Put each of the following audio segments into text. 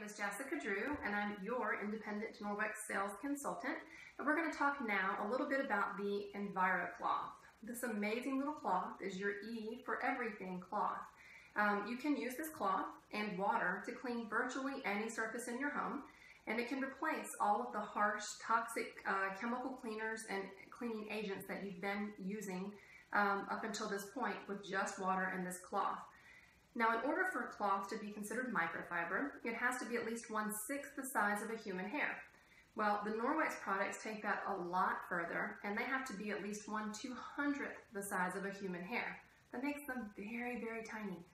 is Jessica Drew, and I'm your independent Norwex sales consultant. And we're going to talk now a little bit about the Enviro cloth. This amazing little cloth is your E for everything cloth. You can use this cloth and water to clean virtually any surface in your home, and it can replace all of the harsh, toxic chemical cleaners and cleaning agents that you've been using up until this point with just water and this cloth. Now, in order for a cloth to be considered microfiber, it has to be at least 1/6 the size of a human hair. Well, the Norwex products take that a lot further, and they have to be at least 1/200th the size of a human hair. That makes them very, very tiny.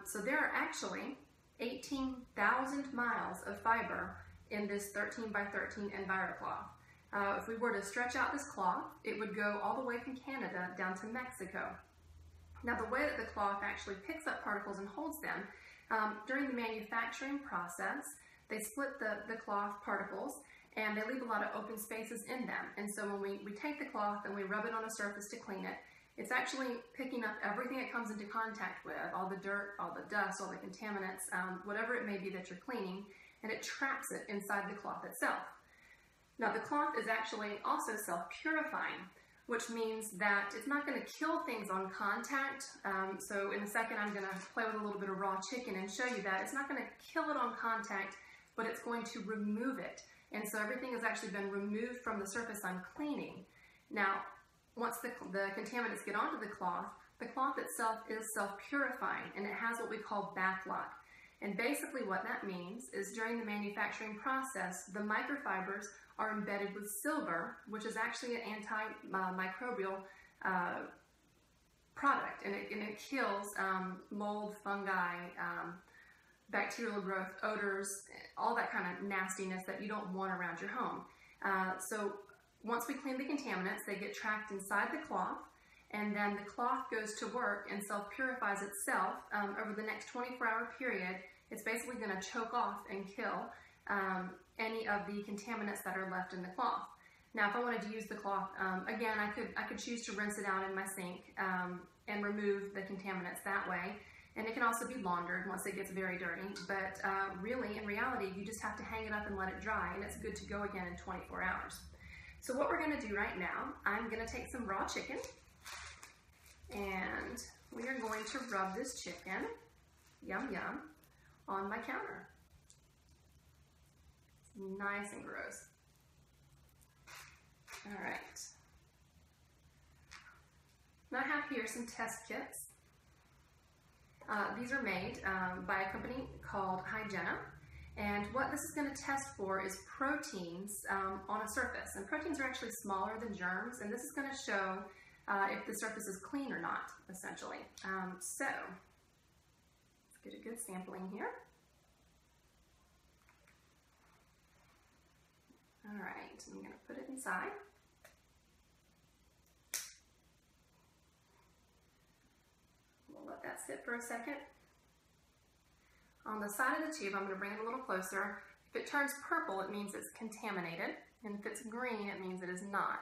So there are actually 18,000 miles of fiber in this 13 by 13 Enviro cloth. If we were to stretch out this cloth, it would go all the way from Canada down to Mexico. Now, the way that the cloth actually picks up particles and holds them, during the manufacturing process, they split the cloth particles and they leave a lot of open spaces in them. And so when we take the cloth and we rub it on a surface to clean it, it's actually picking up everything it comes into contact with, all the dirt, all the dust, all the contaminants, whatever it may be that you're cleaning, and it traps it inside the cloth itself. Now, the cloth is actually also self-purifying, which means that it's not going to kill things on contact. So in a second, I'm going to play with a little bit of raw chicken and show you that. It's not going to kill it on contact, but it's going to remove it. And so everything has actually been removed from the surface I'm cleaning. Now, once the contaminants get onto the cloth itself is self-purifying, and it has what we call backlock. And basically what that means is during the manufacturing process, the microfibers are embedded with silver, which is actually an antimicrobial product, and it kills mold, fungi, bacterial growth, odors, all that kind of nastiness that you don't want around your home. So once we clean the contaminants, they get trapped inside the cloth, and then the cloth goes to work and self-purifies itself. Over the next 24-hour period, it's basically going to choke off and kill any of the contaminants that are left in the cloth. Now, if I wanted to use the cloth, again, I could choose to rinse it out in my sink and remove the contaminants that way. And it can also be laundered once it gets very dirty. But really, in reality, you just have to hang it up and let it dry, and it's good to go again in 24 hours. So what we're going to do right now, I'm going to take some raw chicken, and we are going to rub this chicken, yum yum, on my counter. It's nice and gross. All right. Now I have here some test kits. These are made by a company called Hygiena, and what this is going to test for is proteins on a surface. And proteins are actually smaller than germs, and this is going to show if the surface is clean or not, essentially. So, let's get a good sampling here. All right, I'm going to put it inside. We'll let that sit for a second. On the side of the tube, I'm going to bring it a little closer. If it turns purple, it means it's contaminated, and if it's green, it means it is not.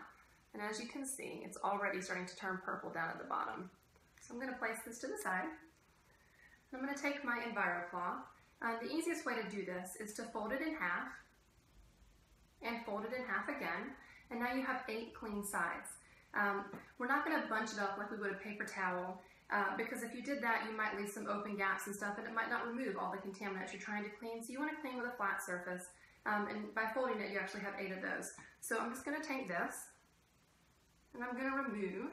And as you can see, it's already starting to turn purple down at the bottom. So I'm going to place this to the side. I'm going to take my Enviro cloth. The easiest way to do this is to fold it in half, and fold it in half again, and now you have 8 clean sides. We're not going to bunch it up like we would a paper towel, because if you did that, you might leave some open gaps and stuff, and it might not remove all the contaminants you're trying to clean. So you want to clean with a flat surface, and by folding it, you actually have 8 of those. So I'm just going to take this, and I'm going to remove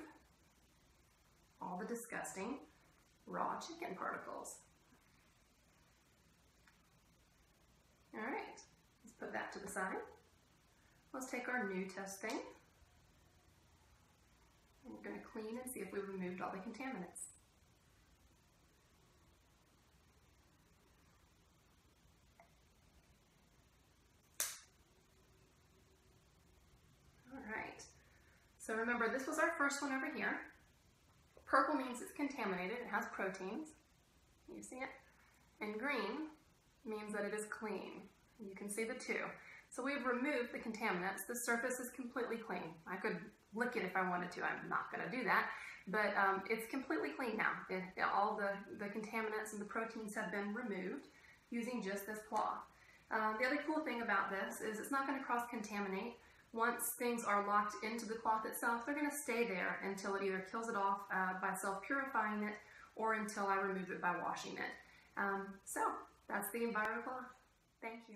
all the disgusting raw chicken particles. All right, let's put that to the side. Let's take our new test thing. And we're going to clean and see if we removed all the contaminants. All right. So remember, this was our first one over here. Purple means it's contaminated. It has proteins. You see it? And green means that it is clean. You can see the two. So we've removed the contaminants. The surface is completely clean. I could lick it if I wanted to. I'm not going to do that. But it's completely clean now. All the contaminants and the proteins have been removed using just this cloth. The other cool thing about this is it's not going to cross-contaminate. Once things are locked into the cloth itself, they're going to stay there until it either kills it off by self-purifying it or until I remove it by washing it. So that's the Enviro cloth. Thank you.